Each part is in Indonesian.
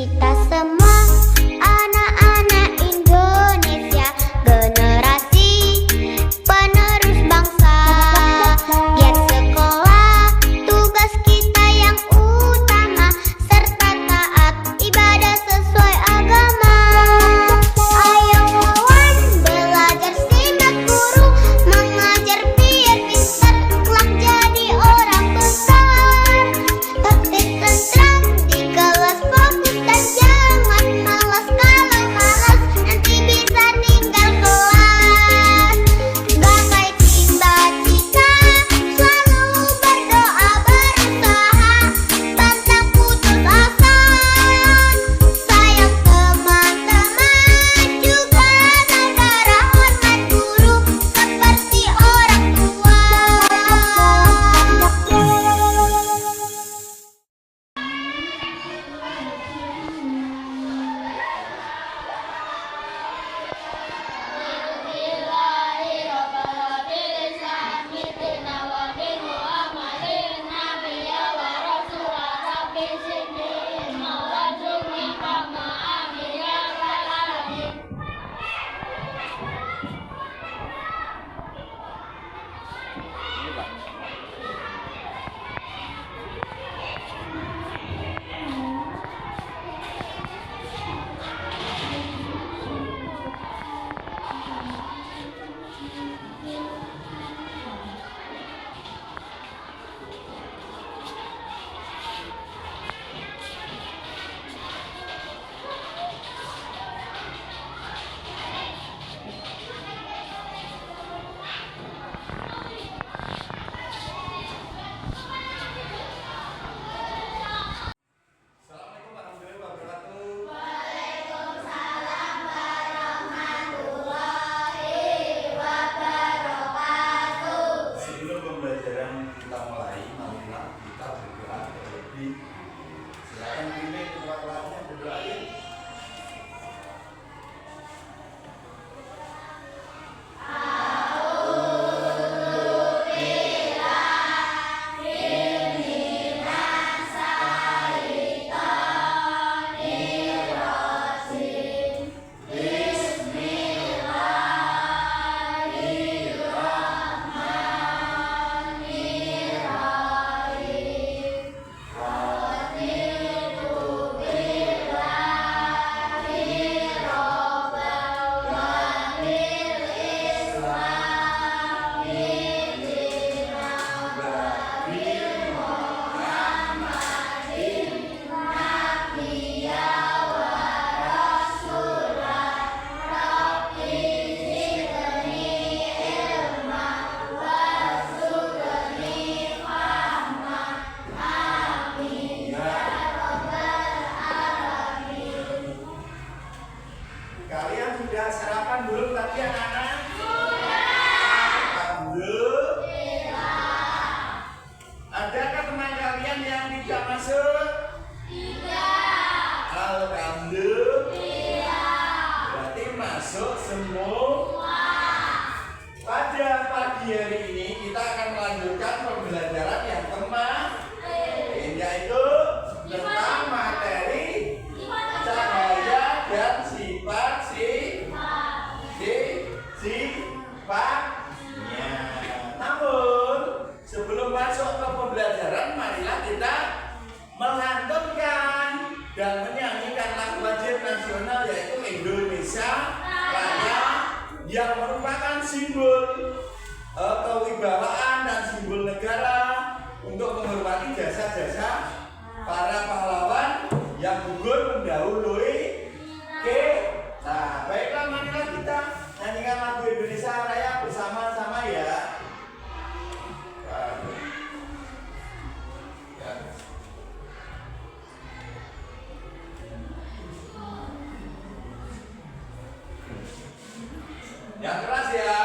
Kita semua anak-anak Indonesia, generasi penerus bangsa. Giat sekolah, tugas kita yang utama, serta taat ibadah sesuai agama. Ayo kawan, belajar simak guru, mengajar biar pintar, kelak jadi orang besar. Tertib tentram di kelas, fokus dan jangan malas. Kalau malas nanti bisa tinggal kelas. Gapai cita-cita, selalu berdoa berusaha, pantang putus asa. Sayang teman-teman, juga saudara, hormat guru seperti orang tua. Assalamualaikum warahmatullahi wabarakatuh. Sebelum pembelajaran kita mulai, marilah kita berdoa terlebih. Silakan pimpin ketua kelasnya berdoa. Kalian sudah sarapan belum tadi anak-anak? Alhamdulillah. Adakah teman kalian yang tidak masuk? Tidak. Alhamdulillah. Berarti masuk semua. Pada pagi hari ini kita akan melanjutkan pembelajaran yang kemarin, yaitu tentang materi cahaya dan sifatnya. Namun sebelum masuk ke pembelajaran, marilah kita melantunkan dan menyanyikan lagu wajib nasional, yaitu Indonesia Raya, yang merupakan simbol kewibawaan dan simbol negara untuk menghormati jasa-jasa para pahlawan yang gugur mendahului kita. Baiklah, marilah kita nyanyikan lagu Indonesia Raya bersama-sama ya. Yang keras ya.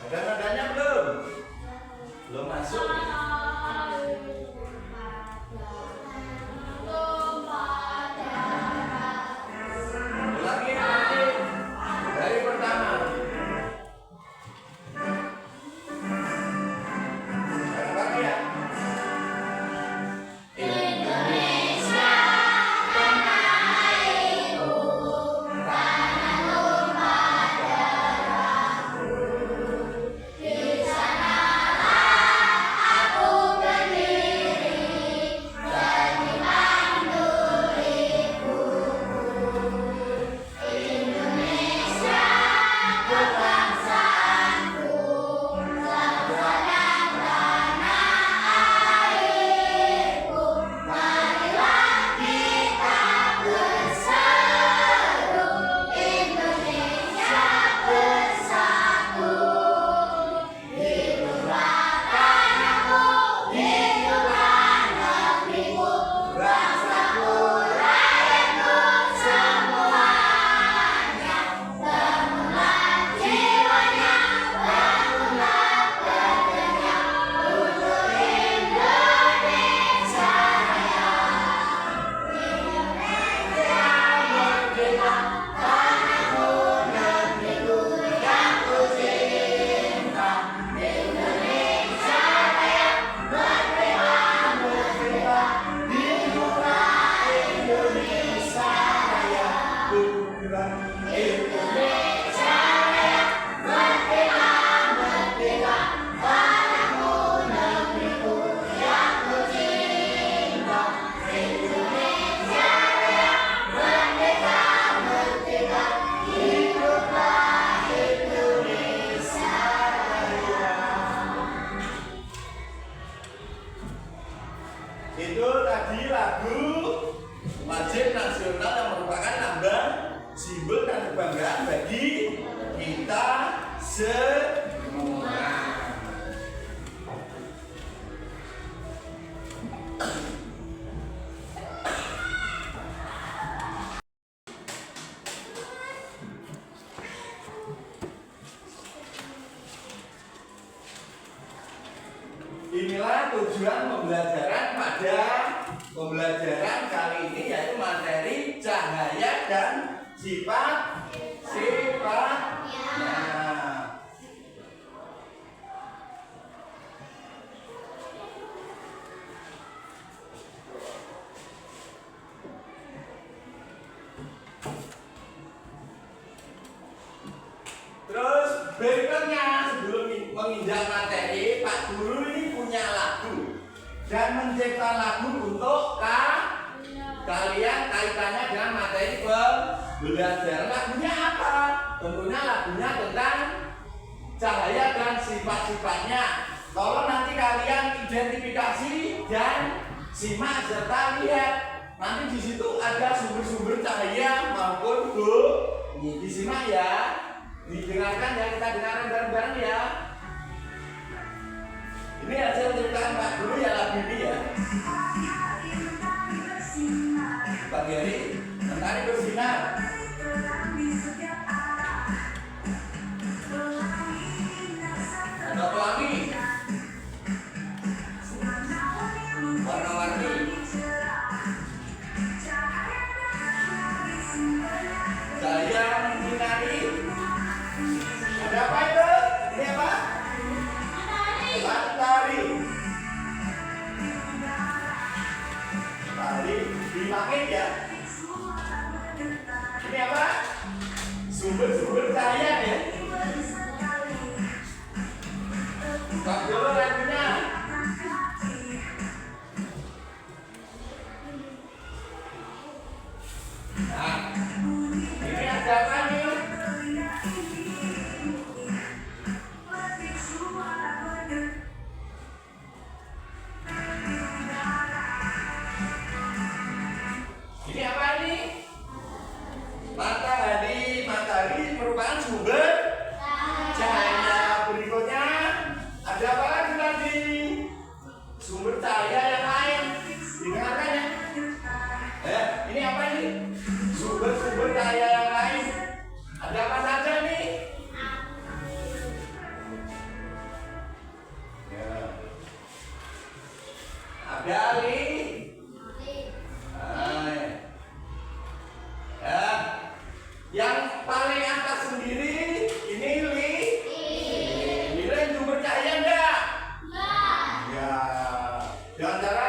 Ada nadanya semua. Inilah tujuan pembelajaran pada pembelajaran kali ini, yaitu materi cahaya dan sifat-sifatnya. Terus berikutnya, sebelum menginjak materi, Pak Guru ini punya lagu dan mencipta lagu untuk kalian kaitannya dengan materi pembelajaran. Lagunya apa? Tentunya lagunya tentang cahaya dan sifat-sifatnya. Tolong nanti kalian identifikasi dan simak serta lihat. Nanti di situ ada sumber-sumber cahaya maupun bunyi. Disimak ya. Didengarkan ya, kita dengarkan bareng-bareng ya. Ini hasil ciptaan Pak Guru ya, lagu ini ya. Pagi hari, mentari bersinar. Ada pelangi, warna-warni. Cahaya menyinari. Ada apa itu? Ini apa? Matahari. Matahari di langit ya. Ini apa? Sumber-sumber cahaya ya. Pak Guru lagunya. Nah, ini ada apa nih? Ini apa ini? Matahari. Matahari merupakan sumber cahaya. Berikutnya ada apa lagi tadi? Sumber cahaya yang lain. Dengarkan ya. Ini apa ini? Sumber-sumber cahaya yang lain. Ada apa saja nih? Ya. Ada yang paling atas sendiri ini lilin sumber cahaya enggak? Ya. Dengan cara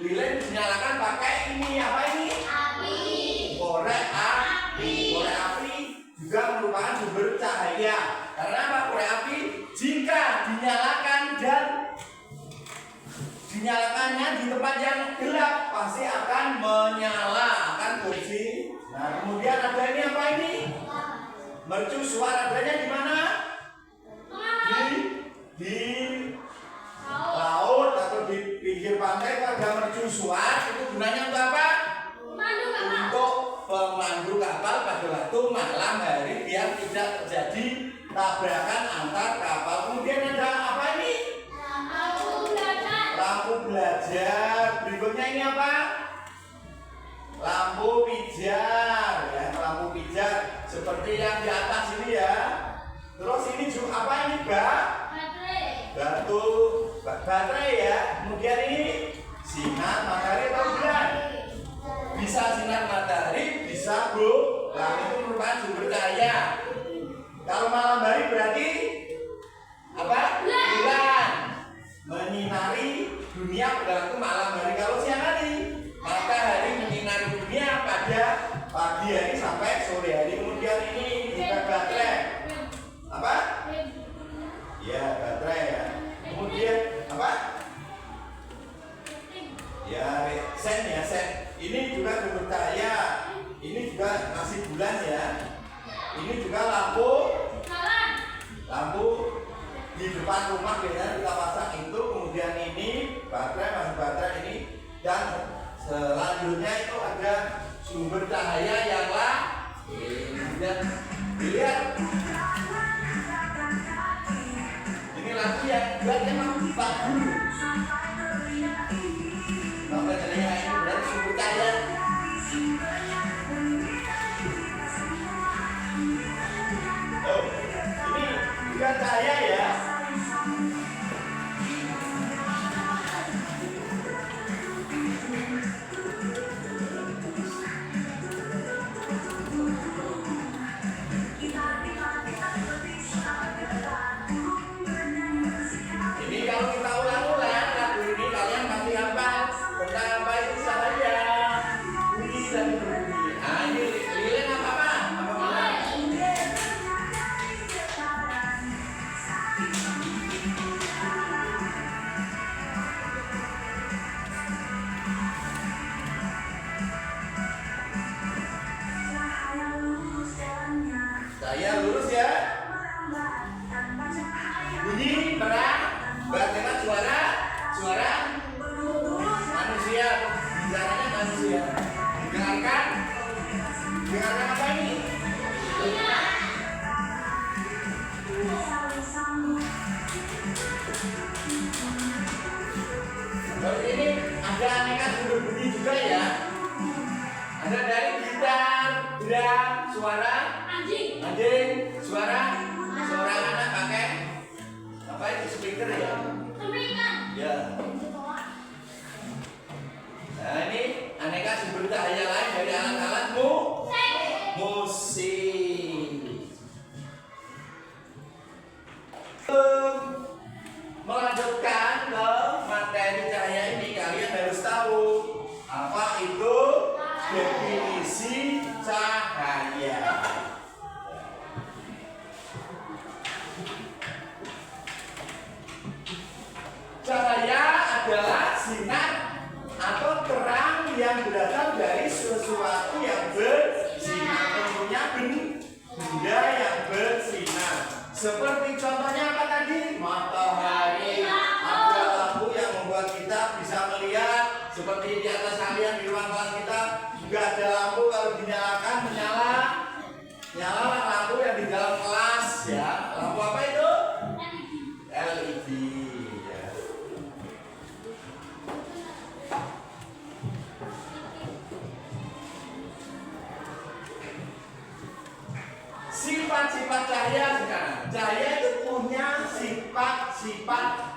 lilin dinyalakan pakai ini apa ini? Api. Korek api juga merupakan sumber cahaya. Karena apa? Korek api jika dinyalakan dan dinyalakannya di tempat yang gelap pasti akan menyala, akan bersih. Nah, kemudian ada ini apa ini? Mercusuar. Adanya di mana? Di laut atau di pinggir pantai itu ada mercusuar. Itu gunanya untuk apa? Untuk pemandu kapal pada waktu malam hari biar tidak terjadi tabrakan antar kapal. Kemudian ada apa ini? Lampu belajar. Berikutnya ini apa? Lampu pijar ya, lampu pijar seperti yang di atas ini ya. Terus ini juga apa ini, baterai ya. Kemudian ini sinar matahari atau bulan. Bisa sinar matahari, bisa bulan. Itu merupakan sumber cahaya. Kalau malam hari berarti apa? Bulan menyinari dunia pada waktu malam hari. Kalau siang hari matahari menyinari dunia pada pagi hari sampai sore hari. Kemudian ini juga baterai. Apa? Ya, baterai ya. Kemudian apa? Ya, sen ya, sen. Ini juga sumber cahaya. Ini juga masih bulan ya. Ini juga lampu di depan rumah biasanya kita pasang itu. Kemudian ini baterai, masih baterai ini. Dan selanjutnya itu ada sumber cahaya yang lain. Dan dilihat Pak Guru. Maka cahaya ini berarti sumber cahaya. Oh, ini bukan cahaya ya. Ini kalau kita ulang-ulang lagu ini kalian pasti hafal tentang apa itu cahaya, bunyi dan berbunyi. Ah ini lilin apa? Saya lurus ya. Bunyi perang, bagaimana suara manusia, bicaranya manusia. Dengarkan apa ini? Seperti ini ada aneka sumber bunyi juga ya. Ada dari gitar, drum, suara anjing, suara seorang anak pakai apa itu speaker ya? Ya. Nah ini aneka sumber cahaya lain dari alat-alat musik. Melanjutkan ke materi cahaya ini, kalian harus tahu apa itu definisi cahaya. Cahaya adalah sinar atau terang yang berasal dari sesuatu yang bersinar. Tentunya benda yang bersinar. Seperti contohnya apa tadi? Matahari. Ada lampu yang membuat kita bisa melihat. Seperti di atas kalian di ruang kelas kita juga ada lampu, kalau dinyalakan menyala. Nyalalah lampu yang di dalam kelas ya. Lampu apa itu? LED. Sifat-sifat cahaya sekarang. Cahaya itu punya sifat-sifat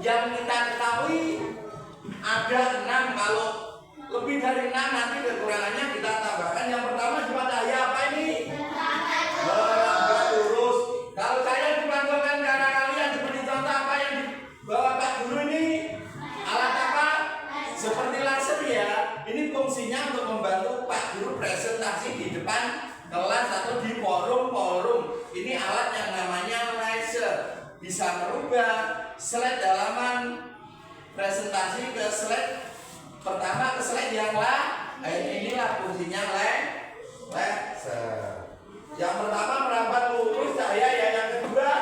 yang kita ketahui ada 6. Kalau lebih dari 6 nanti kekurangannya kita tambahkan. Yang pertama sifat cahaya apa ini? Melambat lurus. Kalau cahaya dipantulkan ke arah kalian seperti contoh apa yang dibawa Pak Guru ini? Alat apa? Seperti laser ya. Ini fungsinya untuk membantu Pak Guru presentasi di depan kelas atau di forum-forum. Ini alat yang namanya laser, bisa merubah slide dalaman presentasi ke slide pertama ke slide yang lain. Inilah fungsinya laser. Yang pertama merambat lurus cahaya ya. Yang kedua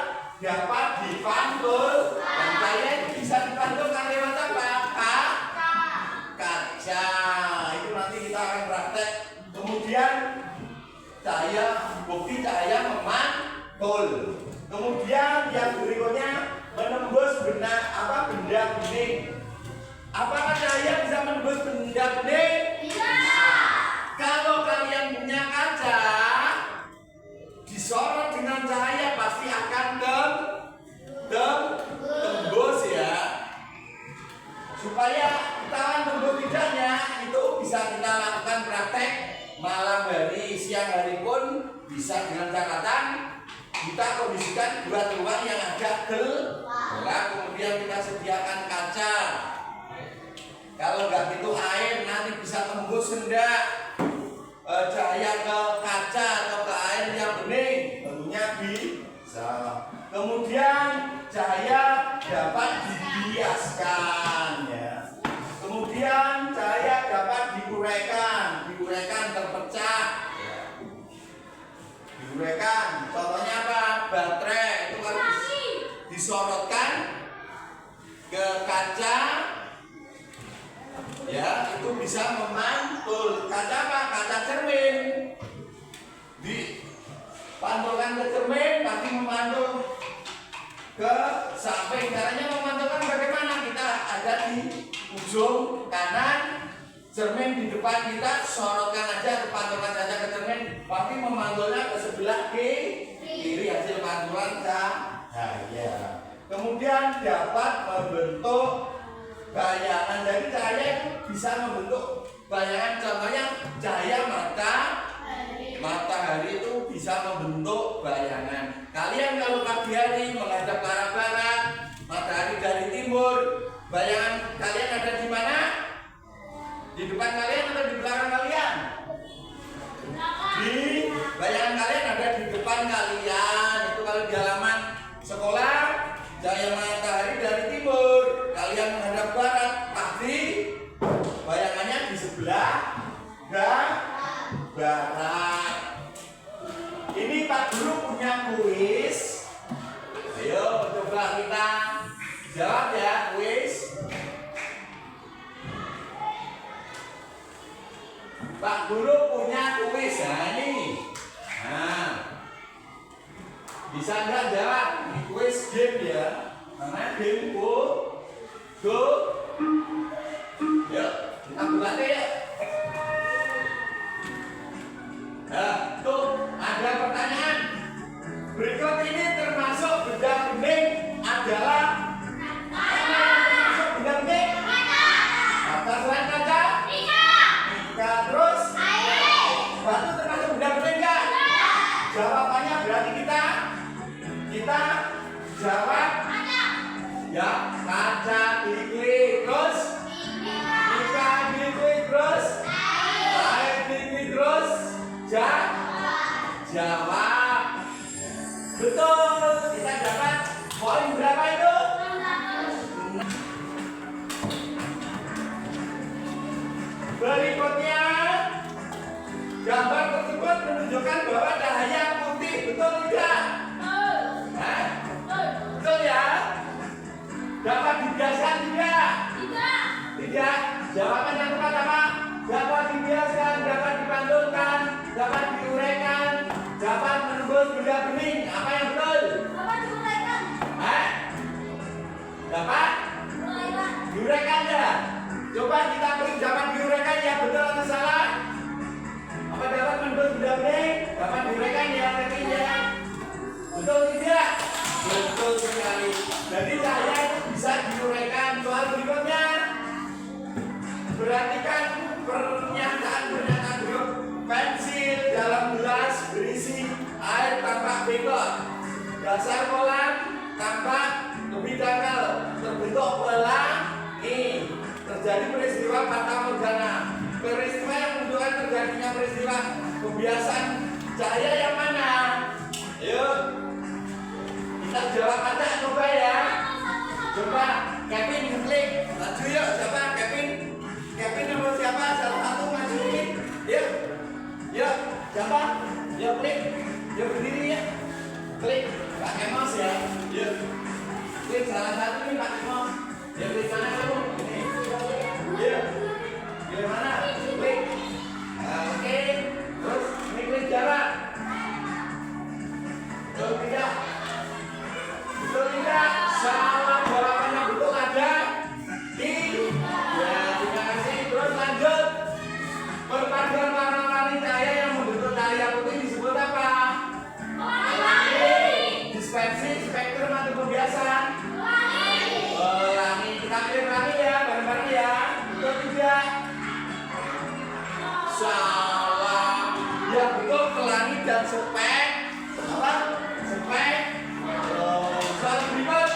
dapat dipantul. Dan cahaya itu bisa dipantulkan lewat apa? Kaca. Itu nanti kita akan praktek. Kemudian cahaya, bukti cahaya memantul. Kemudian yang berikutnya menembus benda bening. Apakah cahaya bisa menembus benda bening? Bisa. Kalau kalian punya kaca, disorot dengan cahaya pasti akan tembus ya. Supaya ketahuan tembus tidaknya itu bisa kita lakukan praktek malam hari, siang hari pun bisa dengan catatan kita kondisikan buat ruang yang agak gelap, kemudian kita sediakan kaca. Kalau nggak gitu air nanti bisa tembus hendak cahaya ke kaca atau ke air yang bening, tentunya bisa. Kemudian cahaya dapat dibiaskan ya. Kemudian cahaya dapat diuraikan terpecah. Diuraikan, contohnya apa? Baterai itu kalau disorotkan ke kaca ya, itu bisa memantul. Kaca apa? Kaca cermin. Dipantulkan ke cermin pasti memantul ke samping. Caranya memantulkan di ujung kanan, cermin di depan kita sorotkan aja, pantulkan saja ke cermin, tapi memantulnya ke sebelah kiri hasil pantulan cahaya. Kemudian dapat membentuk bayangan. Dari cahaya itu bisa membentuk bayangan. Contohnya cahaya matahari itu bisa membentuk bayangan. Kalian kalau pagi hari menghadap ke arah barat, matahari dari timur, bayangan kalian ada di mana? Di depan kalian atau di belakang kalian? Di bayangan kalian ada di depan kalian. Itu kalau di halaman sekolah, cahaya matahari dari timur, kalian menghadap barat, pasti bayangannya di sebelah barat. Ini Pak Guru punya kuis. Ayo coba kita jawab ya, kuis. Pak Guru punya kuis. Nah ini. Nah, bisa nggak jawab? Ini kuis game ya. Namanya game go. Yuk, kita buka deh ya. Nah, tuh ada pertanyaan. Berikut ini termasuk benda bening adalah termasuk benda bening? Kaca selain kaca? Ika terus? Batu termasuk benda bening nggak? Jawabannya berarti kita jawab ya kaca, klik terus Ika klik terus air klik terus jawab betul. Kita dapat poin berapa itu? Berikutnya gambar tersebut menunjukkan bahwa cahaya putih, betul tidak? Betul ya? Dapat dibiaskan tidak? Tidak. Jawaban yang tepat apa? Dapat dibiaskan, dapat dipantulkan, dapat diuraikan, dapat menembus benda bening. Apa yang betul? Dapat diuraikan ya? Coba kita beri dapat diuraikan ya, betul atau salah? Apa dapat menembus benda bening? Dapat diuraikan ya, ya? Betul tidak? Betul sekali. Jadi cahaya itu bisa diuraikan. Soal berikutnya, perhatikan pernyataan grup. Pensil dalam gelas berisi air tampak bengkok. Dasar kolam tampak lebih dangkal, terbentuk pelangi. Terjadi peristiwa fata morgana. Peristiwa yang menunjukkan terjadinya peristiwa kebiasaan cahaya yang mana? Ayo kita jawab aja, coba ya. Coba Kevin klik, maju yuk. Siapa Kevin nomor siapa? Salah satu majuin. Yuk siapa? Yuk klik, yuk berdiri ya. Klik pakai mouse ya. Yuk klik salah satu nih pakai mouse. Yuk klik mana kamu? Ini. Yuk mana? Klik. Oke. Terus ini klik jarak. Betul tidak? Betul tidak? Salah, jawabannya betul ada di ya, terima kasih. Terus lanjut. Perpaduan warna-warni cahaya yang membentuk cahaya putih disebut apa? Pelangi. Dispersi, spektrum atau pembiasan? Pelangi. Kita pilih pelangi ya, bareng-bareng ya. Betul tidak? Salah. Ya betul, pelangi dan spek. Apa? Spek. Soal berikut,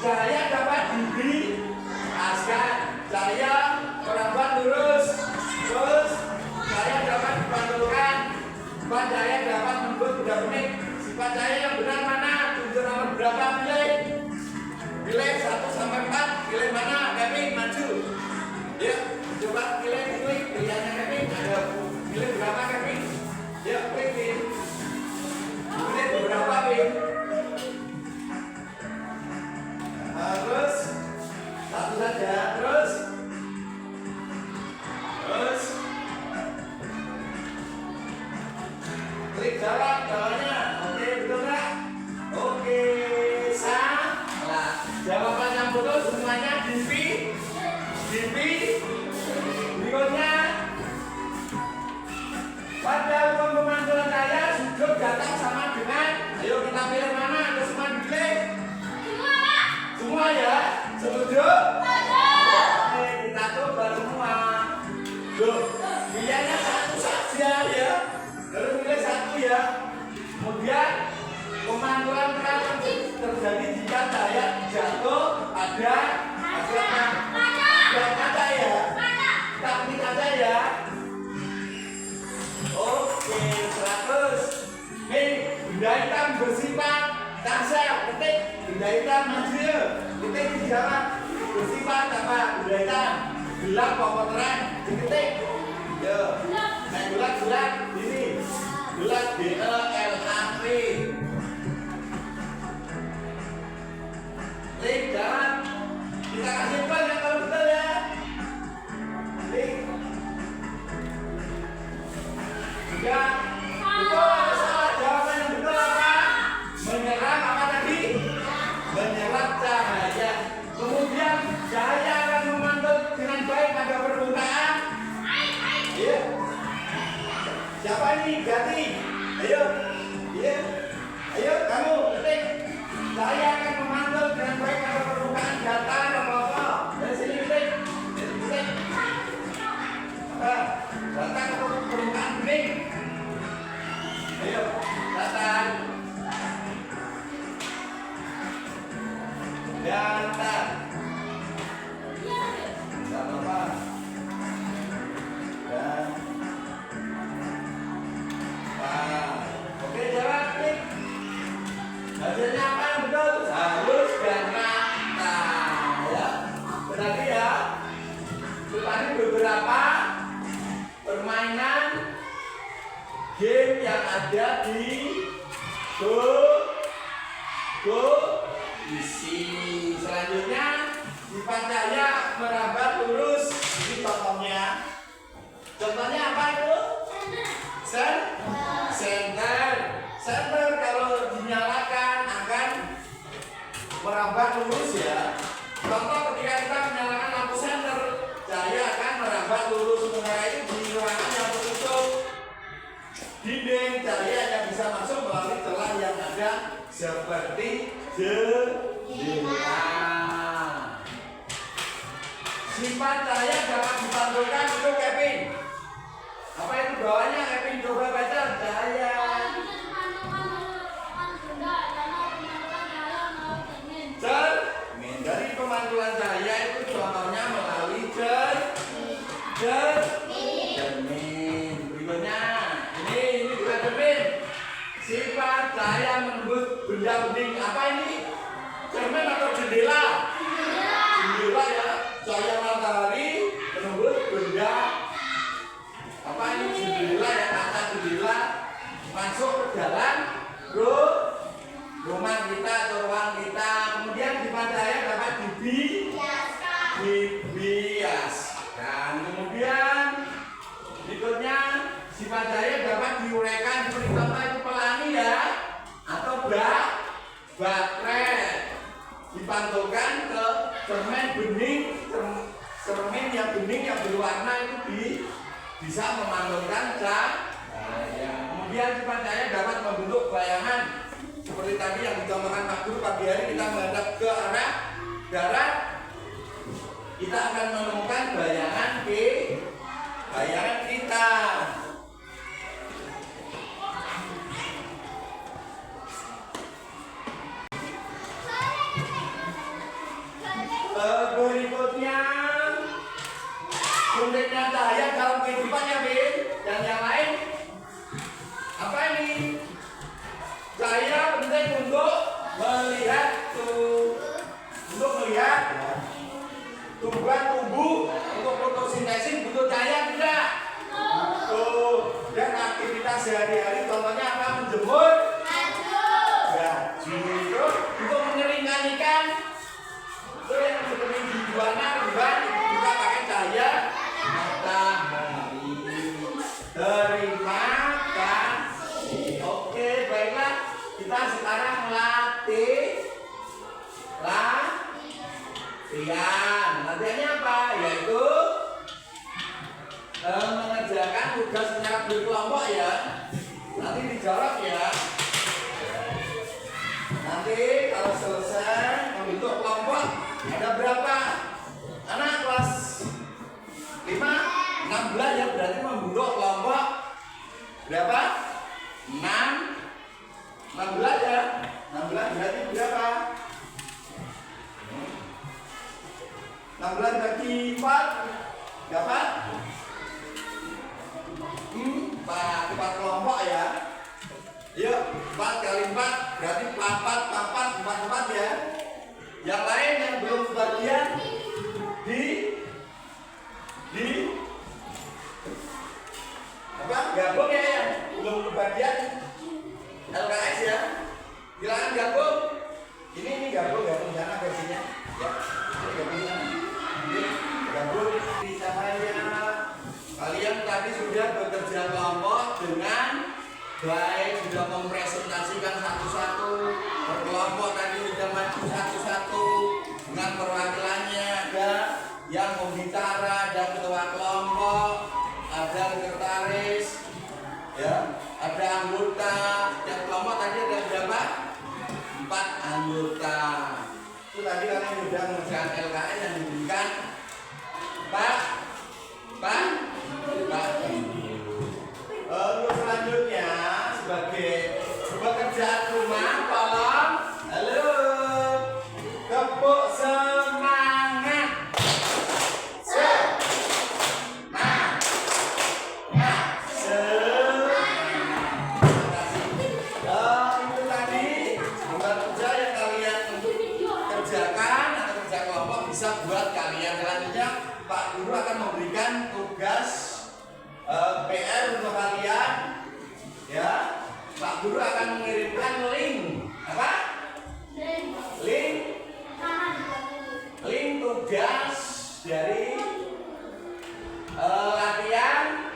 cahaya dapat dibiaskan. Cahaya perambat lurus. Terus cahaya dapat dipantulkan. Sifat cahaya dapat membuat benda bening. Sifat cahaya yang benar mana? Tunjuk nomor berapa? Pilih 1 sampai 4. Pilih mana? Kevin maju. Ya, coba pilih pilihannya Kevin. Ada pilih berapa Kevin? Ya, pilih. Pilih beberapa Kevin. Terus satu saja. Terus klik jawabannya. Oke, betul nggak? Oke, salah. Jawaban yang Gipi. Berikutnya pada hukum pemantulan cahaya sudut datang sama dengan, ayo kita pilih mana, ada semua dipilih. Semua ya, setuju? Oke, kita coba semua. Loh, pilihannya satu saja ya, harus pilih satu ya. Kemudian pemantulan terjadi jika cahaya jatuh pada kaca ya. Kita pilih kaca ya. Oke, 100. Nih, benda hitam bersifat kasar, ketik. Benda hitam maju, ketik dijawab. Bersifat apa? Benda hitam gelap apa terang? Ketik. Yo, gelap ini. Gelap GELAP. Klik jangan kita kasih plan yang kalau betul ya. Klik. Juga betul atau salah? Jawaban yang betul apa? Menyerap apa tadi? Menyerap cahaya. Kemudian cahaya akan memantul dengan baik pada permukaan. Iya. Siapa ini? Ganti. Ayo. Iya. Ayo kamu ketik. Cahaya akan memantul dengan baik pada permukaan datar apa-apa. Dari sini ketik. Ketik. Datar atau permukaan bening. Ayo, datar. Datar. Tidak apa-apa. Dan oke, jawab klik. Hasilnya apa yang betul? Halus dan rata ya. Berarti ya, tadi beberapa permainan game yang ada di isi. Selanjutnya sifat cahaya merambat lurus. Ini contohnya. Contohnya apa itu? Senter kalau dinyalakan akan merambat lurus ya. Contoh ketika kita menyalakan lampu senter, cahaya akan merambat lurus. Sementara itu di ruangan yang tertutup dinding, cahaya yang bisa masuk melalui celah yang ada seperti jendela. Sifat cahaya dapat dipantulkan untuk Kevin. Apa itu bawahnya Kevin? Coba baca cahaya. Cermin. Dari pemantulan cahaya itu contohnya melalui cermin. Berikutnya ini juga cermin. Sifat cahaya menembus benda bening. Apa ini? Cermin atau jendela? Jendela ya. Cahaya matahari menembus benda. Apa ini? Jendela ya, kaca jendela masuk ke dalam rumah kita atau ruang kita. Kemudian sifat cahaya dapat dibiaskan. Kemudian berikutnya sifat cahaya dapat diuraikan seperti contoh itu pelangi ya, atau baterai dipantulkan ke cermin bening. Cermin yang bening yang berwarna itu bisa memantulkan cahaya. Kemudian sifat cahaya dapat membentuk bayangan seperti tadi yang dicontohkan Pak Guru. Pagi hari kita menghadap ke arah darat, kita akan menemukan bayangan kita. Berikutnya uniknya cahaya dalam kehidupannya Bin dan yang lain. Apa ini? Cahaya penting untuk melihat tumbuhan tumbuh untuk fotosintesis butuh cahaya tidak? Dan aktivitas sehari-hari contohnya apa? Menjemur baju, untuk mengeringkan ikan itu yang seperti di juana kita pakai cahaya matahari. Terima kasih. Oke, baiklah, kita sekarang latih Latihannya apa? Yaitu mengerjakan tugas secara berkelompok ya. Nanti dijawab ya. Nanti kalau selesai membentuk kelompok ada berapa anak kelas 5? 16 ya, berarti membentuk kelompok berapa? 16 ya. 16 berarti berapa? 16 bagi 4 dapat 4 kelompok ya. Yuk, 4 kali 4 berarti 4 ya. Yang lain yang belum kebagian di apa? Gabung ya, yang belum kebagian LKS ya. Silakan gabung. Ini gabung sana versinya. Ya. Ini gabung sana. Ini gabung di cahaya. Kalian tadi sudah bekerja kelompok dengan baik, sudah mempresentasikan satu-satu. Berkelompok tadi sudah maju satu-satu dengan perwakilannya. Ada yang membicara, ada ketua kelompok, ada sekretaris, ya, ada anggota. Yang kelompok tadi ada berapa? 4 anggota. Itu tadi kalian sudah mengerjakan LKS yang diberikan Pak. Untuk selanjutnya sebagai pekerjaan rumah, tolong halo tepuk semangat. Itu tadi buat kerja yang kalian kerjakan atau kerja kelompok bisa buat kalian. Selanjutnya Pak Guru akan memberikan tugas PR untuk kalian ya. Pak Guru akan mengirimkan link apa? Link tugas dari latihan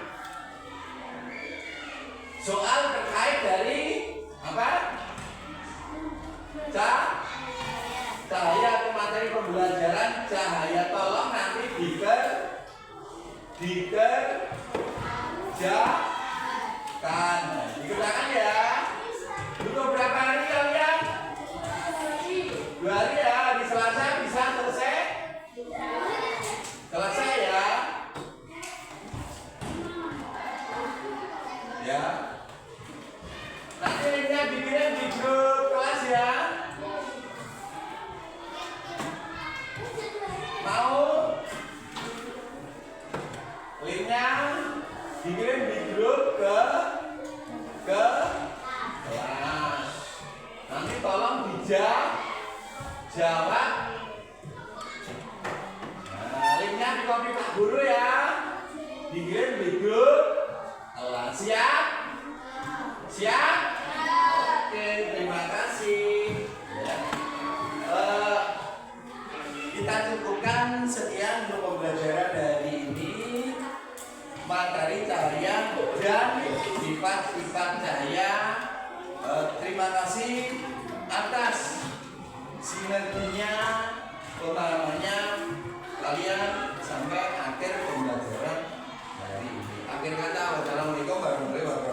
soal terkait dari apa? Cahaya atau materi pembelajaran cahaya. Tolong nanti dikerjakan ya. Butuh berapa hari kalian? 2 hari ya. Di Selasa bisa selesai ya. Ya. Nanti linknya dikirim di grup kelas ya. Mau linknya dikirim di grup ke kelas. Nanti tolong dijawab. Linknya di copy Pak Guru ya. Dikirim di grup kelas. Siap? Oke, terima kasih. Ya. Kita cukupkan sekian untuk pembelajaran hari ini. Materi cahaya dan sifat-sifat cahaya. Terima kasih atas sinerginya, pemahamannya kalian sampai akhir pembelajaran hari ini. Akhir kata, wassalamualaikum warahmatullahi wabarakatuh.